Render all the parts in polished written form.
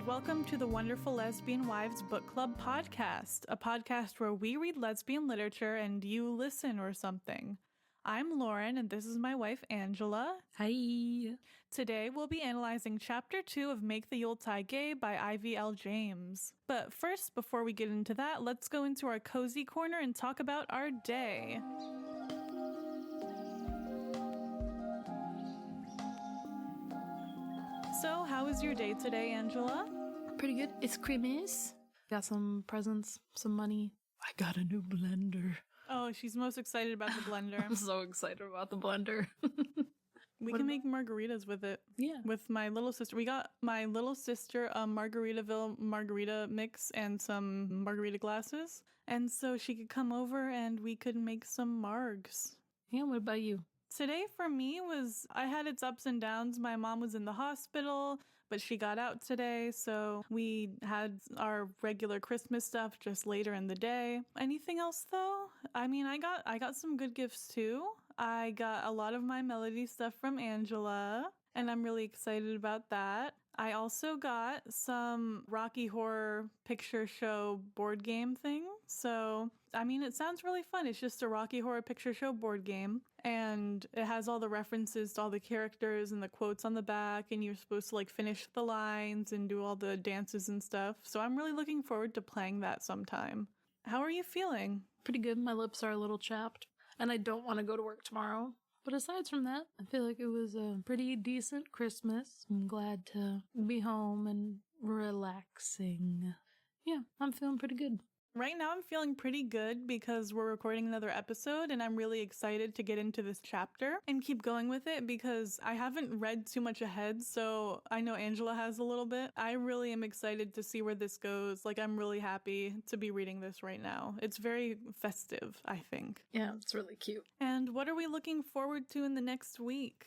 and welcome to the Wonderful Lesbian Wives Book Club podcast, a podcast where we read lesbian literature and you listen or something. I'm Lauren, and this is my wife, Angela. Hi. Today, we'll be analyzing Chapter 2 of Make the Yuletide Gay by Ivy L. James. But first, before we get into that, let's go into our cozy corner and talk about our day. So, how was your day today, Angela? Pretty good. It's Christmas. Got some presents, some money. I got a new blender. Oh, she's most excited about the blender. I'm so excited about the blender. We can make margaritas with it. Yeah. With my little sister. We got my little sister a Margaritaville margarita mix and some margarita glasses. And so she could come over and we could make some margs. Yeah, what about you? Today for me I had its ups and downs. My mom was in the hospital, but she got out today. So we had our regular Christmas stuff just later in the day. Anything else though? I mean, I got some good gifts too. I got a lot of my Melody stuff from Angela, and I'm really excited about that. I also got some Rocky Horror Picture Show board game thing. So, I mean, it sounds really fun. It's just a Rocky Horror Picture Show board game, and it has all the references to all the characters and the quotes on the back, and you're supposed to finish the lines and do all the dances and stuff. So I'm really looking forward to playing that sometime. How are you feeling? Pretty good. My lips are a little chapped, and I don't want to go to work tomorrow. But aside from that, I feel like it was a pretty decent Christmas. I'm glad to be home and relaxing. Yeah, I'm feeling pretty good. Right now I'm feeling pretty good because we're recording another episode and I'm really excited to get into this chapter and keep going with it because I haven't read too much ahead, so I know Angela has a little bit. I really am excited to see where this goes. I'm really happy to be reading this right now. It's very festive, I think. Yeah, it's really cute. And what are we looking forward to in the next week?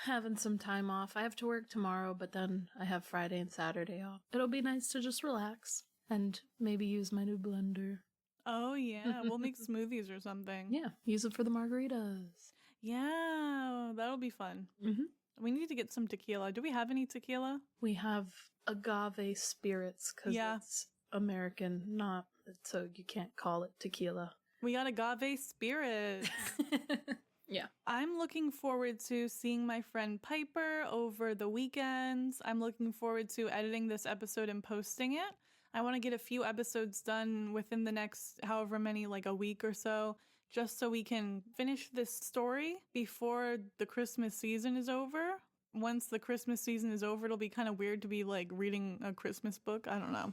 Having some time off. I have to work tomorrow, but then I have Friday and Saturday off. It'll be nice to just relax. And maybe use my new blender. Oh, yeah. We'll make smoothies or something. Yeah. Use it for the margaritas. Yeah. That'll be fun. Mm-hmm. We need to get some tequila. Do we have any tequila? We have agave spirits because it's American, so you can't call it tequila. We got agave spirits. Yeah. I'm looking forward to seeing my friend Piper over the weekends. I'm looking forward to editing this episode and posting it. I want to get a few episodes done within the next however many, a week or so, just so we can finish this story before the Christmas season is over. Once the Christmas season is over, it'll be kind of weird to be reading a Christmas book. I don't know.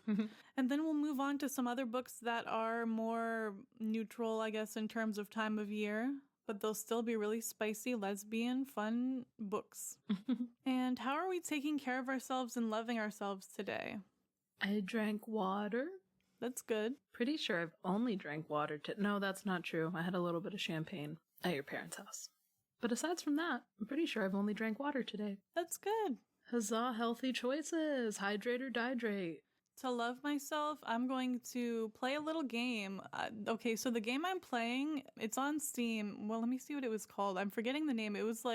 And then we'll move on to some other books that are more neutral, I guess, in terms of time of year. But they'll still be really spicy, lesbian, fun books. And how are we taking care of ourselves and loving ourselves today? I drank water. That's good. Pretty sure I've only drank water. No, that's not true. I had a little bit of champagne at your parents' house. But aside from that, I'm pretty sure I've only drank water today. That's good. Huzzah, healthy choices. Hydrate or dihydrate. To love myself, I'm going to play a little game. Okay, so the game I'm playing, it's on Steam. Well, let me see what it was called. I'm forgetting the name. It was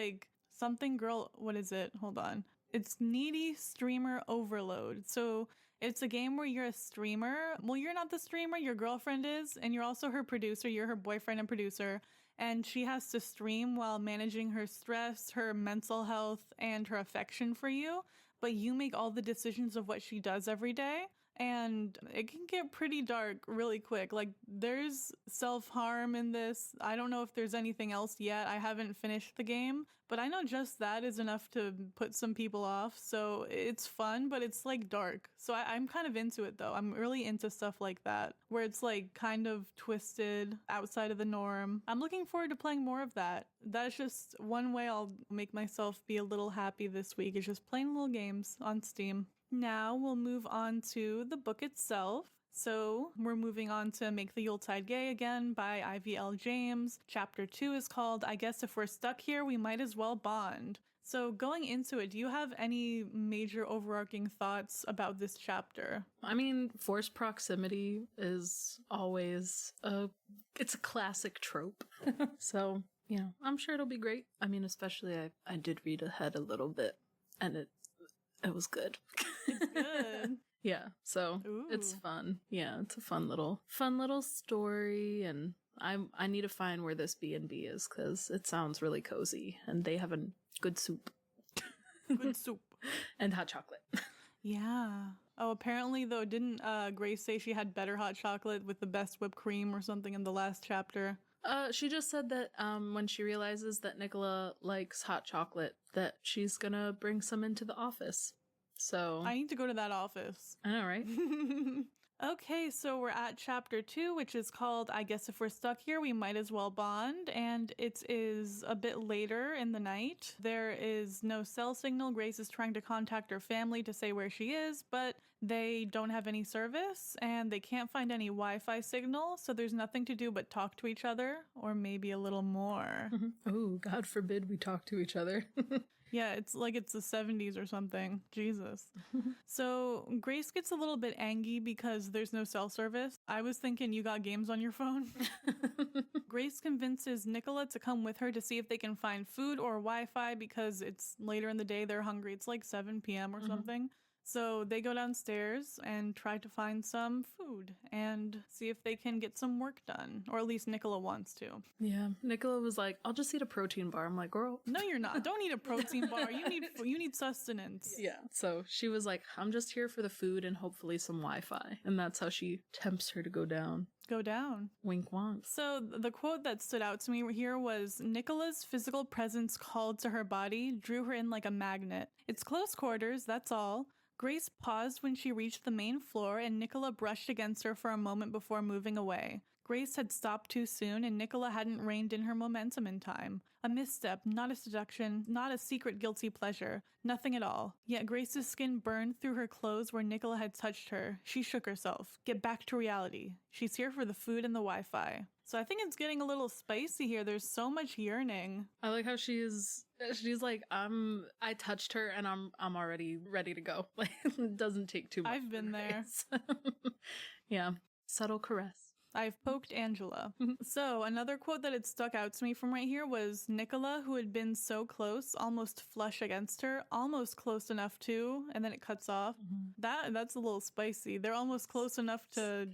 something girl. What is it? Hold on. It's Needy Streamer Overload. So it's a game where you're a streamer. Well, you're not the streamer, your girlfriend is, and you're also her producer. You're her boyfriend and producer. And she has to stream while managing her stress, her mental health, and her affection for you. But you make all the decisions of what she does every day. And it can get pretty dark really quick. There's self-harm in this. I don't know if there's anything else yet. I haven't finished the game. But I know just that is enough to put some people off. So it's fun, but it's dark. So I'm kind of into it, though. I'm really into stuff like that, where it's kind of twisted outside of the norm. I'm looking forward to playing more of that. That's just one way I'll make myself be a little happy this week, is just playing little games on Steam. Now we'll move on to the book itself. So we're moving on to Make the Yuletide Gay again by Ivy L. James. Chapter 2 is called I Guess If We're Stuck Here, We Might As Well Bond. So going into it, do you have any major overarching thoughts about this chapter? I mean, forced proximity is always it's a classic trope. So, yeah, I'm sure it'll be great. I mean, especially I did read ahead a little bit, and it was good. It's good. Yeah, so it's Ooh. fun. Yeah, it's a fun little story, and I need to find where this B&B is because it sounds really cozy, and they have a good soup. Good soup. And hot chocolate. Yeah. Oh, apparently, though, didn't Grace say she had better hot chocolate with the best whipped cream or something in the last chapter? She just said that when she realizes that Nicola likes hot chocolate, that she's gonna bring some into the office. So I need to go to that office. I know, right? Okay, so we're at chapter 2, which is called I Guess If We're Stuck Here, We Might As Well Bond, and it is a bit later in the night. There is no cell signal. Grace is trying to contact her family to say where she is, but they don't have any service, and they can't find any Wi-Fi signal, so there's nothing to do but talk to each other, or maybe a little more. Oh, God forbid we talk to each other. Yeah, it's like it's the 70s or something. Jesus. So Grace gets a little bit angry because there's no cell service. I was thinking you got games on your phone. Grace convinces Nicola to come with her to see if they can find food or Wi-Fi because it's later in the day. They're hungry. It's like 7 p.m. or something. So they go downstairs and try to find some food and see if they can get some work done. Or at least Nicola wants to. Yeah, Nicola was like, I'll just eat a protein bar. I'm like, girl. No, you're not. Don't eat a protein bar. You need sustenance. Yeah. So she was like, I'm just here for the food and hopefully some Wi-Fi. And that's how she tempts her to go down. Go down. Wink wonk. So the quote that stood out to me here was, Nicola's physical presence called to her body, drew her in like a magnet. It's close quarters, that's all. Grace paused when she reached the main floor, and Nicola brushed against her for a moment before moving away. Grace had stopped too soon, and Nicola hadn't reined in her momentum in time. A misstep, not a seduction, not a secret guilty pleasure, nothing at all. Yet Grace's skin burned through her clothes where Nicola had touched her. She shook herself. Get back to reality. She's here for the food and the Wi-Fi. So I think it's getting a little spicy here. There's so much yearning. I like how she's like, I touched her and I'm already ready to go. Like, it doesn't take too much. I've been there. Yeah. Subtle caress. I've poked Angela. So another quote that had stuck out to me from right here was, Nicola, who had been so close, almost flush against her, almost close enough to, and then it cuts off. That's a little spicy. They're almost close enough to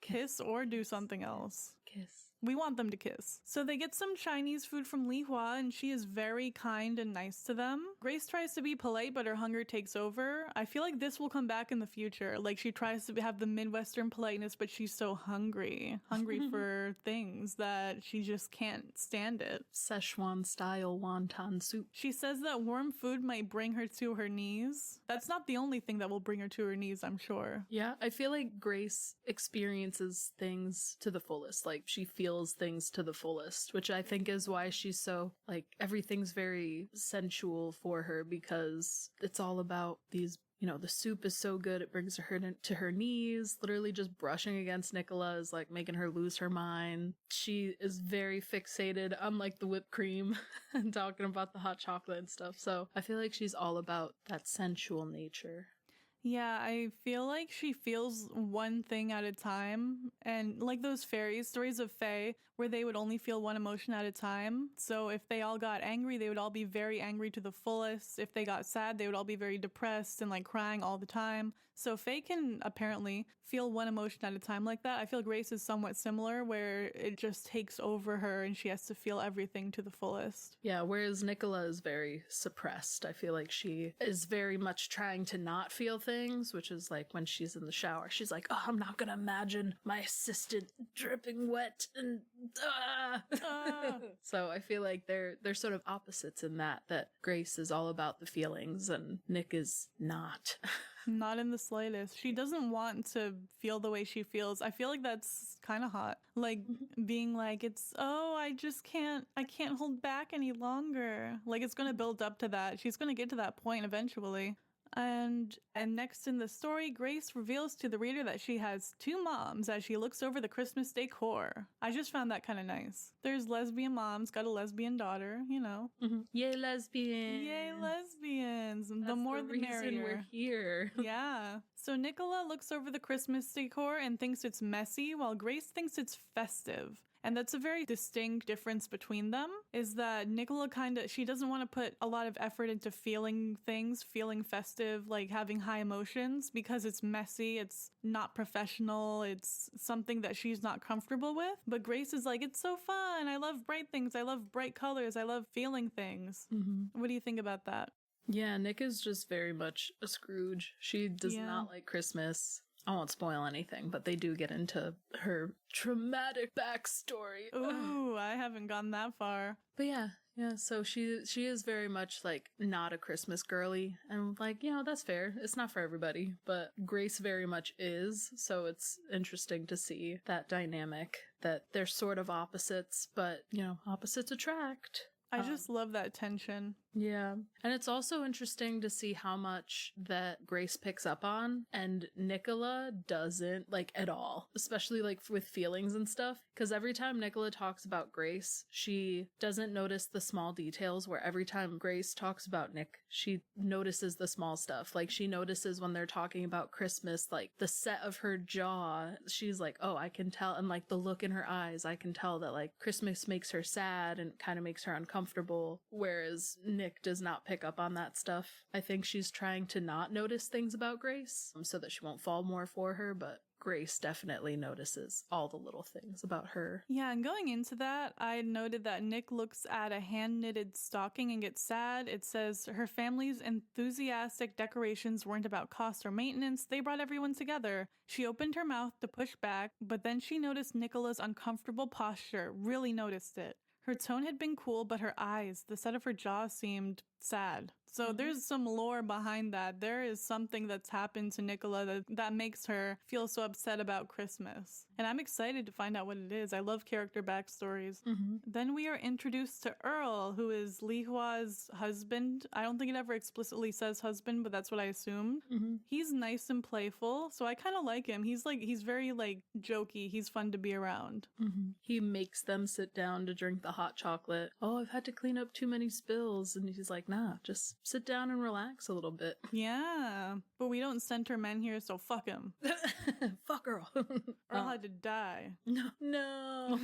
kiss or do something else. Kiss. We want them to kiss. So they get some Chinese food from Li Hua, and she is very kind and nice to them. Grace tries to be polite, but her hunger takes over. I feel like this will come back in the future. Like, she tries to have the Midwestern politeness, but she's so hungry for things that she just can't stand it. Szechuan style wonton soup. She says that warm food might bring her to her knees. That's not the only thing that will bring her to her knees, I'm sure. Yeah, I feel like Grace experiences things to the fullest. Like, she feels things to the fullest, which I think is why she's so, like, everything's very sensual for her, because it's all about these, you know, the soup is so good it brings her to her knees. Literally just brushing against Nicola is like making her lose her mind. She is very fixated on like the whipped cream and talking about the hot chocolate and stuff. So I feel like she's all about that sensual nature. Yeah, I feel like she feels one thing at a time, and like those fairy stories of Fae where they would only feel one emotion at a time. So if they all got angry, they would all be very angry to the fullest. If they got sad, they would all be very depressed and like crying all the time. So Fae can apparently feel one emotion at a time like that. I feel Grace is somewhat similar, where it just takes over her and she has to feel everything to the fullest. Yeah, whereas Nicola is very suppressed. I feel like she is very much trying to not feel things, which is like when she's in the shower, she's like, oh, I'm not gonna imagine my assistant dripping wet and So I feel like they're sort of opposites in that Grace is all about the feelings and Nick is not. Not in the slightest. She doesn't want to feel the way she feels. I feel like that's kind of hot. Like being like, I can't hold back any longer. Like, it's going to build up to that. She's going to get to that point eventually. And next in the story, Grace reveals to the reader that she has two moms as she looks over the Christmas decor. I just found that kind of nice. There's lesbian moms, got a lesbian daughter, you know. Yay, lesbians! Yay, lesbians! That's the more the reason merrier. we're here. Yeah. So Nicola looks over the Christmas decor and thinks it's messy, while Grace thinks it's festive. And that's a very distinct difference between them, is that Nicola she doesn't want to put a lot of effort into feeling things, feeling festive, like having high emotions, because it's messy, it's not professional, it's something that she's not comfortable with. But Grace is like, it's so fun. I love bright things. I love bright colors. I love feeling things. What do you think about that? Yeah, Nick is just very much a Scrooge. She does not like Christmas. I won't spoil anything, but they do get into her traumatic backstory. Ooh, I haven't gone that far. But yeah, so she is very much like not a Christmas girly, and like, that's fair. It's not for everybody, but Grace very much is, so it's interesting to see that dynamic, that they're sort of opposites, but opposites attract. I just love that tension. Yeah. And it's also interesting to see how much that Grace picks up on and Nicola doesn't, like, at all, especially like with feelings and stuff. Because every time Nicola talks about Grace, she doesn't notice the small details, where every time Grace talks about Nick, she notices the small stuff. Like, she notices when they're talking about Christmas, like the set of her jaw, she's like, oh, I can tell. And like the look in her eyes, I can tell that like Christmas makes her sad and kind of makes her uncomfortable. Whereas Nick does not pick up on that stuff. I think she's trying to not notice things about Grace so that she won't fall more for her, but Grace definitely notices all the little things about her. Yeah, and going into that, I noted that Nick looks at a hand-knitted stocking and gets sad. It says her family's enthusiastic decorations weren't about cost or maintenance. They brought everyone together. She opened her mouth to push back, but then she noticed Nicola's uncomfortable posture, really noticed it. Her tone had been cool, but her eyes, the set of her jaw, seemed sad. So there's some lore behind that. There is something that's happened to Nicola that makes her feel so upset about Christmas. And I'm excited to find out what it is. I love character backstories. Then we are introduced to Earl, who is Li Hua's husband. I don't think it ever explicitly says husband, but that's what I assumed. He's nice and playful, so I kind of like him. He's very like jokey. He's fun to be around. He makes them sit down to drink the hot chocolate. Oh, I've had to clean up too many spills. And he's like, nah, just sit down and relax a little bit. Yeah, but we don't center men here, so fuck him. Fuck Earl. Earl had to die. No.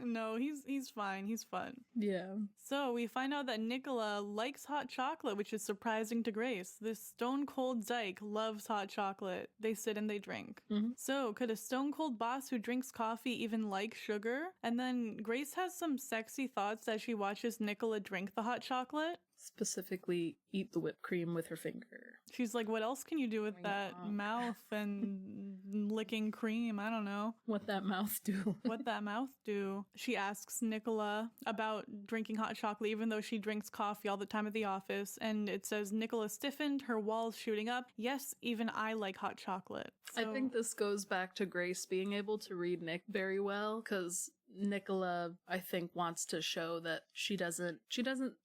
No, he's fine. He's fun. Yeah. So we find out that Nicola likes hot chocolate, which is surprising to Grace. This stone cold dyke loves hot chocolate. They sit and they drink. So could a stone cold boss who drinks coffee even like sugar? And then Grace has some sexy thoughts as she watches Nicola drink the hot chocolate. Specifically, eat the whipped cream with her finger. She's like, what else can you do with that mouth and licking cream? I don't know. What that mouth do. What that mouth do. She asks Nicola about drinking hot chocolate, even though she drinks coffee all the time at the office. And it says, Nicola stiffened, her walls shooting up. Yes, even I like hot chocolate. So, I think this goes back to Grace being able to read Nick very well, because Nicola, I think, wants to show that she doesn't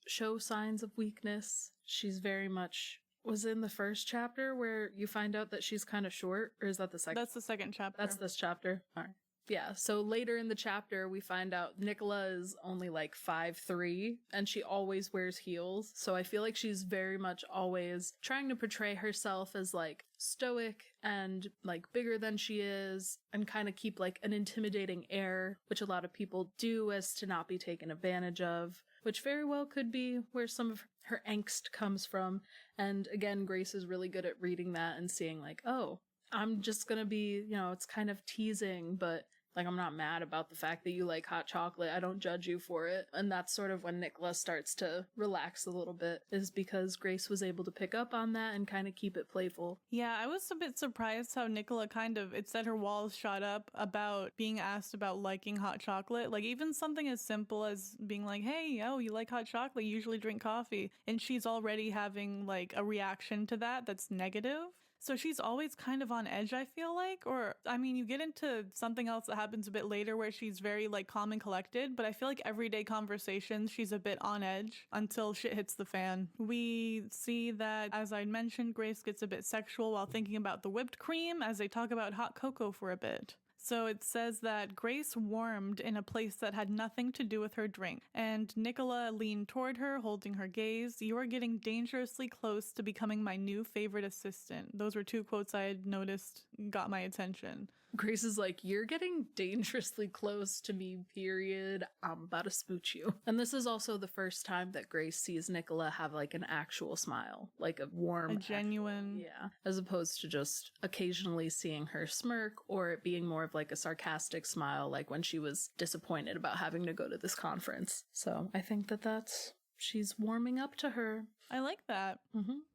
show signs of weakness. She's very much... Was it in the first chapter where you find out that she's kind of short? Or is that the second? That's the second chapter. That's this chapter? All right. Yeah, so later in the chapter, we find out Nicola is only like 5'3", and she always wears heels. So I feel like she's very much always trying to portray herself as like stoic and like bigger than she is, and kind of keep like an intimidating air, which a lot of people do as to not be taken advantage of, which very well could be where some of her angst comes from. And again, Grace is really good at reading that and seeing like, oh, I'm just gonna be, it's kind of teasing, but like, I'm not mad about the fact that you like hot chocolate. I don't judge you for it. And that's sort of when Nicola starts to relax a little bit, is because Grace was able to pick up on that and kind of keep it playful. Yeah, I was a bit surprised how Nicola it said her walls shot up about being asked about liking hot chocolate. Like, even something as simple as being like, hey, oh, you like hot chocolate? You usually drink coffee. And she's already having like a reaction to that's negative. So she's always kind of on edge, I feel like. Or, I mean, you get into something else that happens a bit later where she's very, like, calm and collected. But I feel like everyday conversations, she's a bit on edge until shit hits the fan. We see that, as I mentioned, Grace gets a bit sexual while thinking about the whipped cream as they talk about hot cocoa for a bit. So it says that Grace warmed in a place that had nothing to do with her drink, and Nicola leaned toward her, holding her gaze. "You are getting dangerously close to becoming my new favorite assistant." Those were two quotes I had noticed got my attention. Grace is like, "You're getting dangerously close to me, period. I'm about to smooch you." And this is also the first time that Grace sees Nicola have like an actual smile, like a warm, A genuine. yeah, as opposed to just occasionally seeing her smirk or it being more of like a sarcastic smile, like when she was disappointed about having to go to this conference. So I think that she's warming up to her. I like that.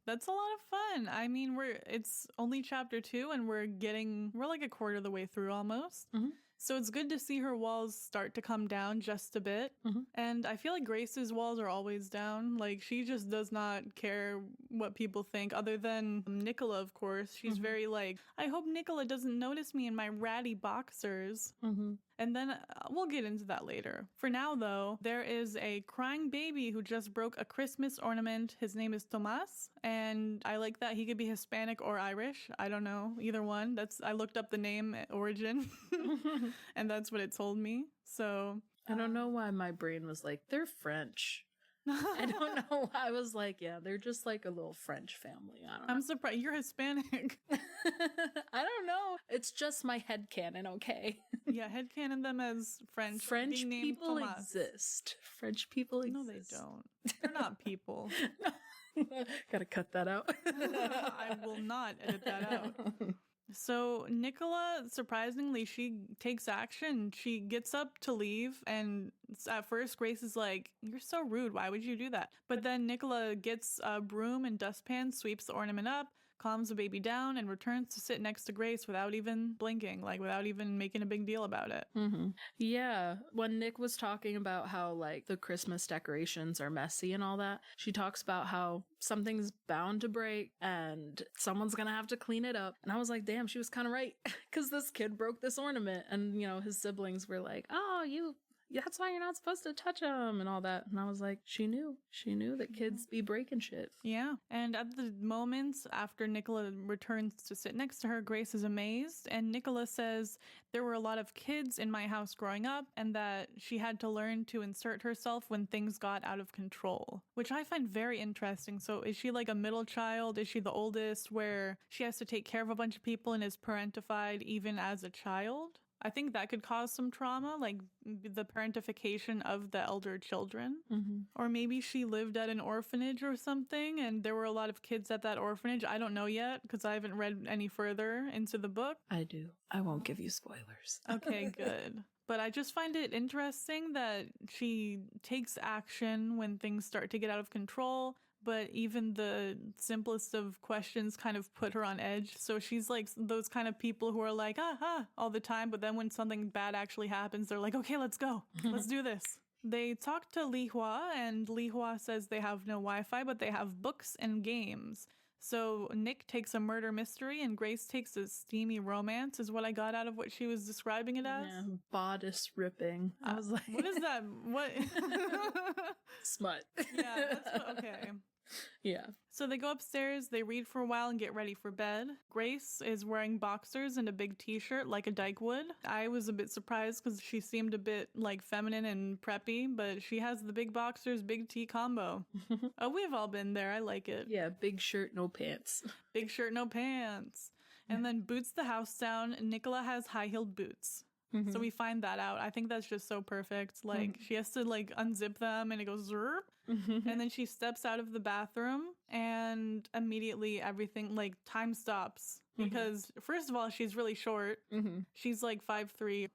That's a lot of fun. I mean, it's only chapter 2 and we're like a quarter of the way through almost. So it's good to see her walls start to come down just a bit. And I feel like Grace's walls are always down. Like, she just does not care what people think, other than Nicola, of course. She's very like, "I hope Nicola doesn't notice me in my ratty boxers." And then we'll get into that later. For now, though, there is a crying baby who just broke a Christmas ornament. His name is Tomas, and I like that. He could be Hispanic or Irish. I don't know, either one. I looked up the name origin, and that's what it told me. So I don't know why my brain was like, they're French. I don't know. I was like, yeah, they're just like a little French family. I don't know. I'm surprised you're Hispanic. I don't know. It's just my headcanon, okay? Yeah, headcanon them as French. French being named people Tomas. exist. French people exist. No, they don't. They're not people. Gotta cut that out. I will not edit that out. So Nicola, surprisingly, she takes action. She gets up to leave, and at first Grace is like, "You're so rude. Why would you do that?" But then Nicola gets a broom and dustpan, sweeps the ornament up, calms the baby down, and returns to sit next to Grace without even blinking, like without even making a big deal about it. Yeah, when Nick was talking about how like the Christmas decorations are messy and all that, she talks about how something's bound to break and someone's gonna have to clean it up. And I was like, damn, she was kind of right, because this kid broke this ornament, and you know, his siblings were like, "Oh, that's why you're not supposed to touch them," and all that. And I was like, she knew that kids be breaking shit. Yeah. And at the moment after Nicola returns to sit next to her, Grace is amazed. And Nicola says there were a lot of kids in my house growing up, and that she had to learn to insert herself when things got out of control, which I find very interesting. So is she like a middle child? Is she the oldest, where she has to take care of a bunch of people and is parentified even as a child? I think that could cause some trauma, like the parentification of the elder children. Or maybe she lived at an orphanage or something, and there were a lot of kids at that orphanage. I don't know yet, because I haven't read any further into the book. I do. I won't give you spoilers. Okay, good. But I just find it interesting that she takes action when things start to get out of control. But even the simplest of questions kind of put her on edge. So she's like those kind of people who are like, all the time. But then when something bad actually happens, they're like, "Okay, let's go. Let's do this." They talk to Li Hua, and Li Hua says they have no Wi-Fi, but they have books and games. So Nick takes a murder mystery, and Grace takes a steamy romance, is what I got out of what she was describing it as. Yeah, bodice ripping. I was like, what is that? What? Smut. Yeah, that's okay. Yeah. So they go upstairs, they read for a while and get ready for bed. Grace is wearing boxers and a big t-shirt like a dyke would. I was a bit surprised because she seemed a bit like feminine and preppy, but she has the big boxers, big tee combo. Oh, we've all been there. I like it. Yeah, big shirt, no pants. Big shirt, no pants. And then boots the house down. Nicola has high-heeled boots. So we find that out. I think that's just so perfect. Like, she has to, like, unzip them, and it goes zerp. And then she steps out of the bathroom, and immediately everything, like, time stops. Because, first of all, she's really short. She's, like, 5'3".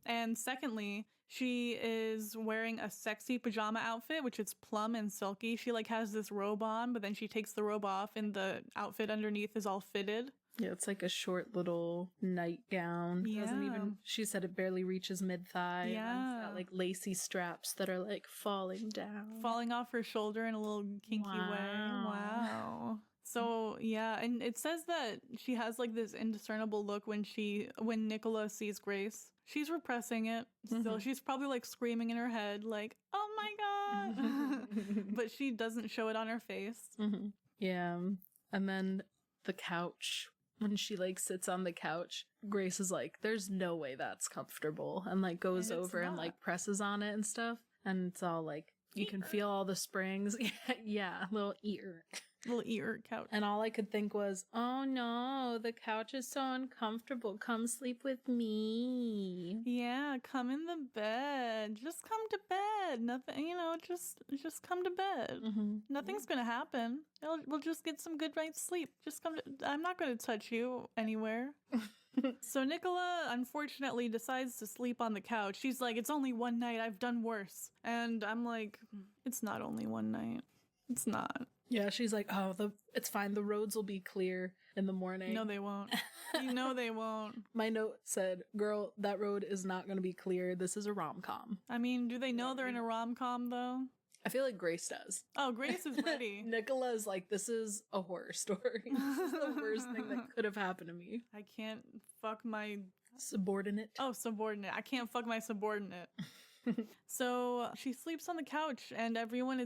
And secondly, she is wearing a sexy pajama outfit, which is plum and silky. She, like, has this robe on, but then she takes the robe off, and the outfit underneath is all fitted. Yeah, it's like a short little nightgown. Yeah. Doesn't even, she said it barely reaches mid-thigh. Yeah. And it's got like lacy straps that are like falling down. Falling off her shoulder in a little kinky way. Wow. So, yeah, and it says that she has like this indiscernible look when Nicola sees Grace. She's repressing it. Still, she's probably like screaming in her head like, "Oh my God." But she doesn't show it on her face. Yeah. And then the couch when she like sits on the couch, Grace is like, there's no way that's comfortable, and like goes And it's over and not. like presses on it and stuff, and it's all like you can feel all the springs. Yeah, little ear. Little ear couch. And all I could think was, oh no, the couch is so uncomfortable. Come sleep with me. Yeah, come in the bed. Just come to bed. Nothing, just come to bed. Mm-hmm. Nothing's gonna happen. We'll just get some good night's sleep. Just come to. I'm not gonna touch you anywhere. So Nicola, unfortunately, decides to sleep on the couch. She's like, it's only one night. I've done worse. And I'm like, it's not only one night. It's not. Yeah, she's like, oh, it's fine. The roads will be clear in the morning. No, they won't. You know they won't. My note said, girl, that road is not going to be clear. This is a rom-com. I mean, do they know they're in a rom-com, though? I feel like Grace does. Oh, Grace is ready. Nicola is like, this is a horror story. This is the worst thing that could have happened to me. I can't fuck my... Subordinate. Oh, subordinate. I can't fuck my subordinate. So she sleeps on the couch, and everyone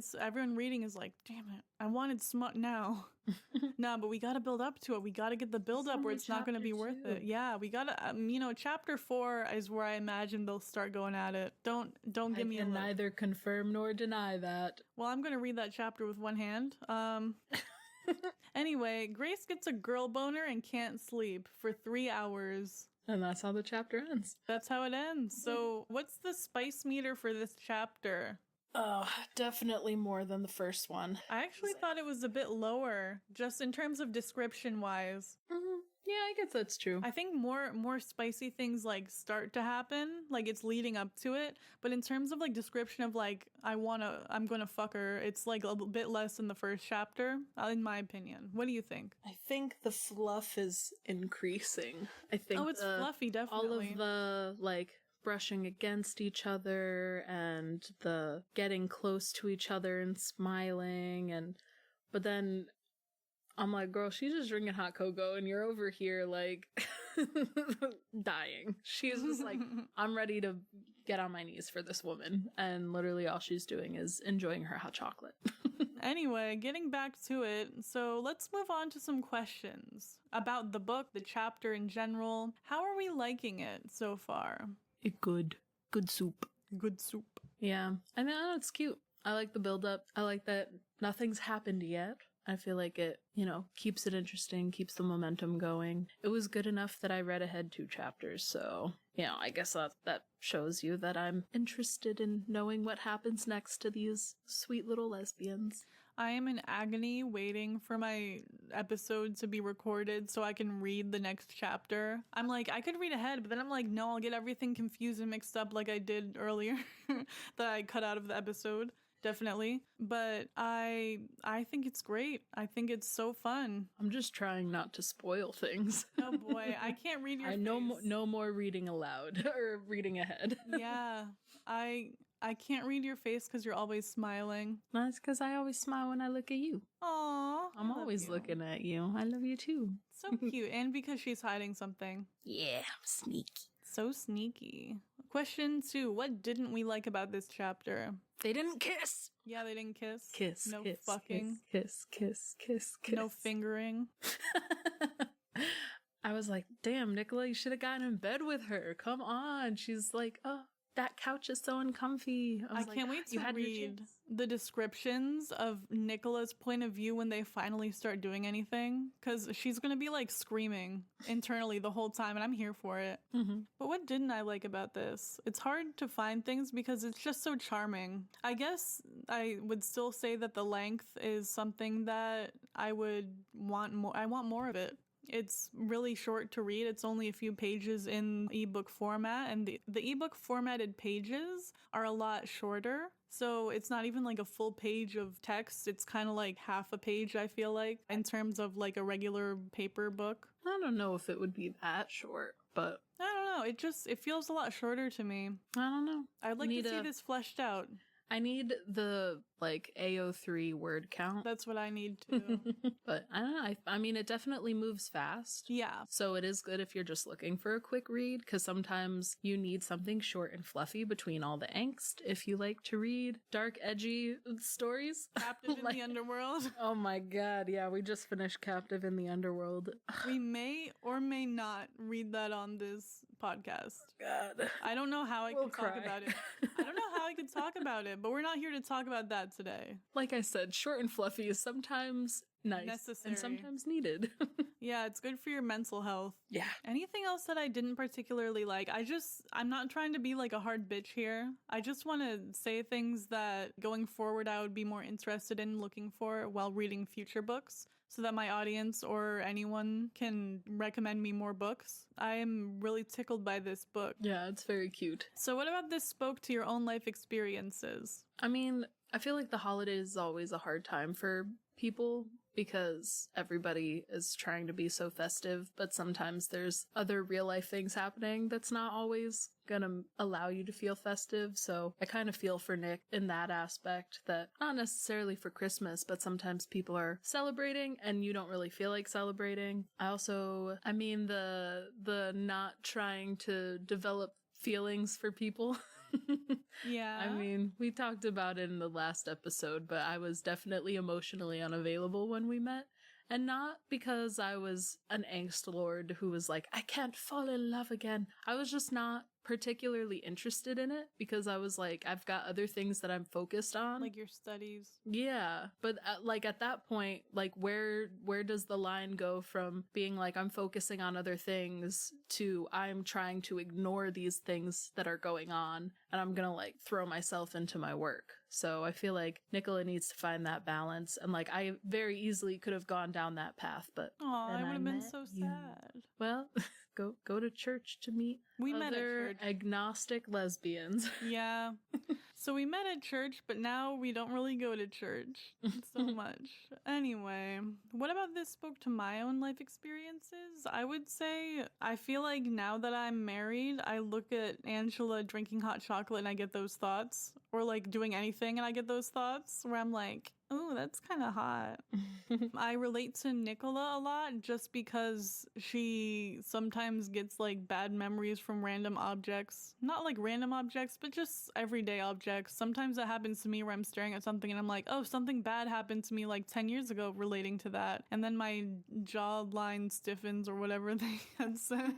reading is like, damn it, I wanted smut now. Nah, but we gotta build up to it. We gotta get the build up where it's not gonna be worth it. Yeah, we gotta, chapter 4 is where I imagine they'll start going at it. Don't give me a look. I can neither confirm nor deny that. Well, I'm gonna read that chapter with one hand. Anyway, Grace gets a girl boner and can't sleep for 3 hours. And that's how the chapter ends. That's how it ends. So what's the spice meter for this chapter? Oh, definitely more than the first one. I actually thought it was a bit lower, just in terms of description-wise. Mm-hmm. Yeah, I guess that's true. I think more spicy things like start to happen, like it's leading up to it. But in terms of like description of like I'm gonna fuck her, it's like a bit less in the first chapter, in my opinion. What do you think? I think the fluff is increasing. I think it's fluffy, definitely. All of the like brushing against each other and the getting close to each other and smiling but then I'm like, girl, she's just drinking hot cocoa and you're over here like dying. She's just like, I'm ready to get on my knees for this woman. And literally all she's doing is enjoying her hot chocolate. Anyway, getting back to it, so let's move on to some questions about the book, the chapter in general. How are we liking it so far? Good soup. Good soup. Yeah. I mean, it's cute. I like the build up. I like that nothing's happened yet. I feel like it, keeps it interesting, keeps the momentum going. It was good enough that I read ahead 2 chapters, so, I guess that shows you that I'm interested in knowing what happens next to these sweet little lesbians. I am in agony waiting for my episode to be recorded so I can read the next chapter. I'm like, I could read ahead, but then I'm like, no, I'll get everything confused and mixed up like I did earlier that I cut out of the episode. Definitely. But I think it's great. I think it's so fun. I'm just trying not to spoil things. Oh boy, I can't read your face. No more reading aloud or reading ahead. Yeah, I can't read your face because you're always smiling. That's because I always smile when I look at you. Aww. I'm always looking at you. I love you too. So cute. And because she's hiding something. Yeah, I'm sneaky. So sneaky. Question 2. What didn't we like about this chapter? They didn't kiss. Yeah, they didn't kiss. Kiss. No kiss, fucking. Kiss. No fingering. I was like, damn, Nicola, you should have gotten in bed with her. Come on. She's like, oh, that couch is so uncomfy. I can't wait to read the descriptions of Nicola's point of view when they finally start doing anything. Because she's going to be like screaming internally the whole time, and I'm here for it. Mm-hmm. But what didn't I like about this? It's hard to find things because it's just so charming. I guess I would still say that the length is something that I would want more. I want more of it. It's really short to read. It's only a few pages in ebook format, and the ebook formatted pages are a lot shorter. So it's not even like a full page of text. It's kind of like half a page, I feel like, in terms of like a regular paper book. I don't know if it would be that short, but I don't know. It feels a lot shorter to me. I don't know. I'd like to see this fleshed out. I need the like AO3 word count. That's what I need too. But I don't know. I mean, it definitely moves fast. Yeah. So it is good if you're just looking for a quick read, because sometimes you need something short and fluffy between all the angst if you like to read dark, edgy stories. Captive in the Underworld. Oh my god, yeah, we just finished Captive in the Underworld. We may or may not read that on this podcast. God. I don't know how I We'll can talk cry. about it. I don't know how I can talk about it, but we're not here to talk about that today. Like I said, short and fluffy is sometimes nice Necessary. and sometimes needed. Yeah, it's good for your mental health. Yeah. Anything else that I didn't particularly like? I'm not trying to be like a hard bitch here. I just want to say things that going forward I would be more interested in looking for while reading future books, so that my audience or anyone can recommend me more books. I am really tickled by this book. Yeah, it's very cute. So what about this spoke to your own life experiences? I mean, I feel like the holidays is always a hard time for people because everybody is trying to be so festive, but sometimes there's other real life things happening that's not always gonna allow you to feel festive. So I kind of feel for Nick in that aspect, that not necessarily for Christmas, but sometimes people are celebrating and you don't really feel like celebrating. I mean the not trying to develop feelings for people. Yeah. I mean, we talked about it in the last episode, but I was definitely emotionally unavailable when we met. And not because I was an angst lord who was like, I can't fall in love again. I was just not particularly interested in it because I was like, I've got other things that I'm focused on. Like your studies. Yeah, but like at that point, like where does the line go from being like I'm focusing on other things to I'm trying to ignore these things that are going on and I'm gonna like throw myself into my work. So I feel like Nicola needs to find that balance, and like I very easily could have gone down that path, but Oh, then I would have been met so you. sad. Well, go to church to meet We met at other church. agnostic lesbians. Yeah. So we met at church, but now we don't really go to church so much. Anyway, what about this spoke to my own life experiences? I would say I feel like now that I'm married, I look at Angela drinking hot chocolate and I get those thoughts. Or like doing anything and I get those thoughts where I'm like, oh, that's kind of hot. I relate to Nicola a lot just because she sometimes gets like bad memories from random objects. Not like random objects, but just everyday objects. Sometimes that happens to me where I'm staring at something and I'm like, oh, something bad happened to me like 10 years ago relating to that. And then my jawline stiffens or whatever they had said.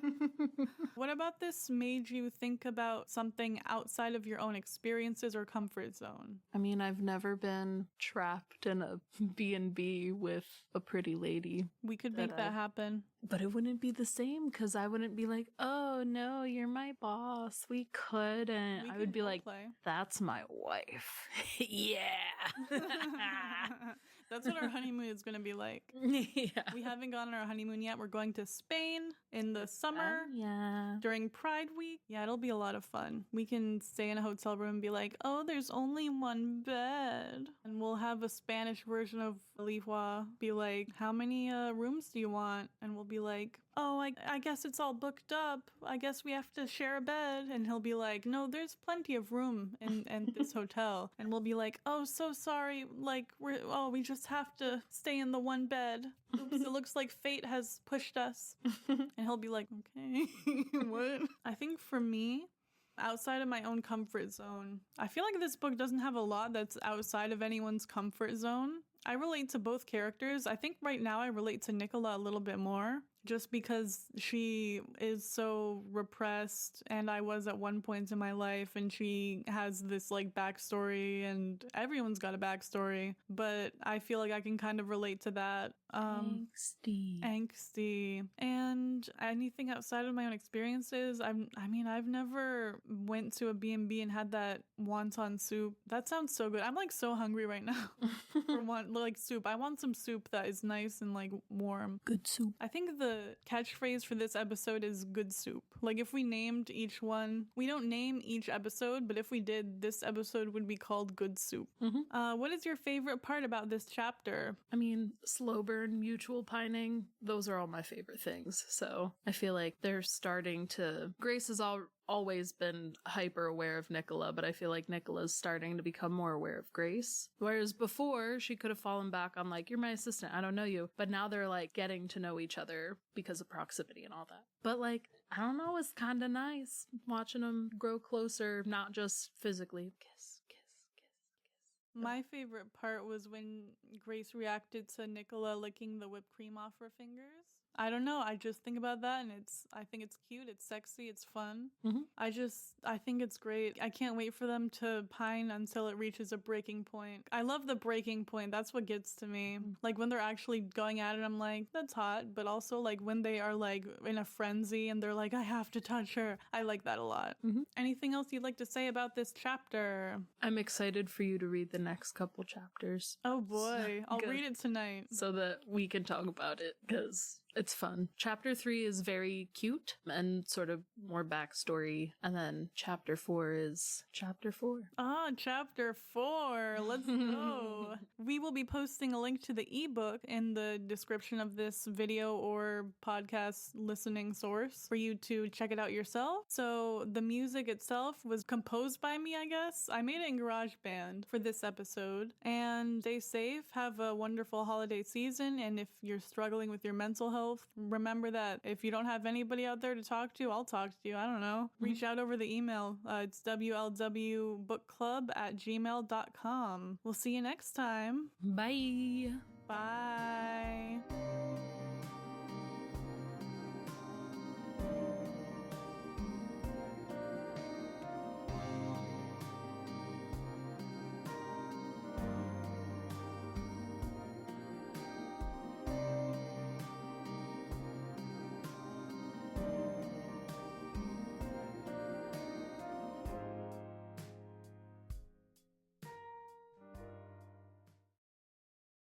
What about this made you think about something outside of your own experiences or comfort zone? I mean, I've never been trapped in a B&B with a pretty lady. We could make that happen. But it wouldn't be the same because I wouldn't be like, oh no, you're my boss. We couldn't. I would be like, that's my wife. Yeah. That's what our honeymoon is going to be like. Yeah. We haven't gone on our honeymoon yet. We're going to Spain in the summer. Yeah. During Pride Week. Yeah, it'll be a lot of fun. We can stay in a hotel room and be like, oh, there's only one bed. And we'll have a Spanish version of Alihua be like, how many rooms do you want? And we'll be like, oh, I guess it's all booked up. I guess we have to share a bed. And he'll be like, no, there's plenty of room in this hotel. And we'll be like, oh, so sorry. Like, we just have to stay in the one bed. Oops, it looks like fate has pushed us. And he'll be like, okay, what? I think for me, outside of my own comfort zone, I feel like this book doesn't have a lot that's outside of anyone's comfort zone. I relate to both characters. I think right now I relate to Nicola a little bit more, just because she is so repressed and I was at one point in my life, and she has this like backstory, and everyone's got a backstory, but I feel like I can kind of relate to that. Angsty. And anything outside of my own experiences, I've never went to a B&B and had that wonton soup. That sounds so good. I'm like so hungry right now for soup. I want some soup that is nice and like warm. Good soup. I think the catchphrase for this episode is good soup. Like if we named each one, we don't name each episode, but if we did, this episode would be called Good Soup. Mm-hmm. What is your favorite part about this chapter? I mean, slow burn, mutual pining, those are all my favorite things. So I feel like they're starting to... Grace is always been hyper aware of Nicola, but I feel like Nicola's starting to become more aware of Grace. Whereas before, she could have fallen back on like, you're my assistant, I don't know you. But now they're like getting to know each other because of proximity and all that. But like, I don't know, it's kind of nice watching them grow closer, not just physically. Kiss, kiss, kiss, kiss. My favorite part was when Grace reacted to Nicola licking the whipped cream off her fingers. I don't know. I just think about that and I think it's cute. It's sexy. It's fun. Mm-hmm. I think it's great. I can't wait for them to pine until it reaches a breaking point. I love the breaking point. That's what gets to me. Like when they're actually going at it, I'm like, that's hot. But also like when they are like in a frenzy and they're like, I have to touch her. I like that a lot. Mm-hmm. Anything else you'd like to say about this chapter? I'm excited for you to read the next couple chapters. Oh boy. I'll read it tonight. So that we can talk about it, because it's fun. Chapter 3 is very cute and sort of more backstory. And then chapter 4 is chapter 4. Ah, chapter 4. Let's go. We will be posting a link to the ebook in the description of this video or podcast listening source for you to check it out yourself. So the music itself was composed by me, I guess. I made it in GarageBand for this episode. And stay safe. Have a wonderful holiday season. And if you're struggling with your mental health, remember that if you don't have anybody out there to talk to, I'll talk to you. I don't know. Reach out over the email. It's wlwbookclub@gmail.com. We'll see you next time. Bye. Bye.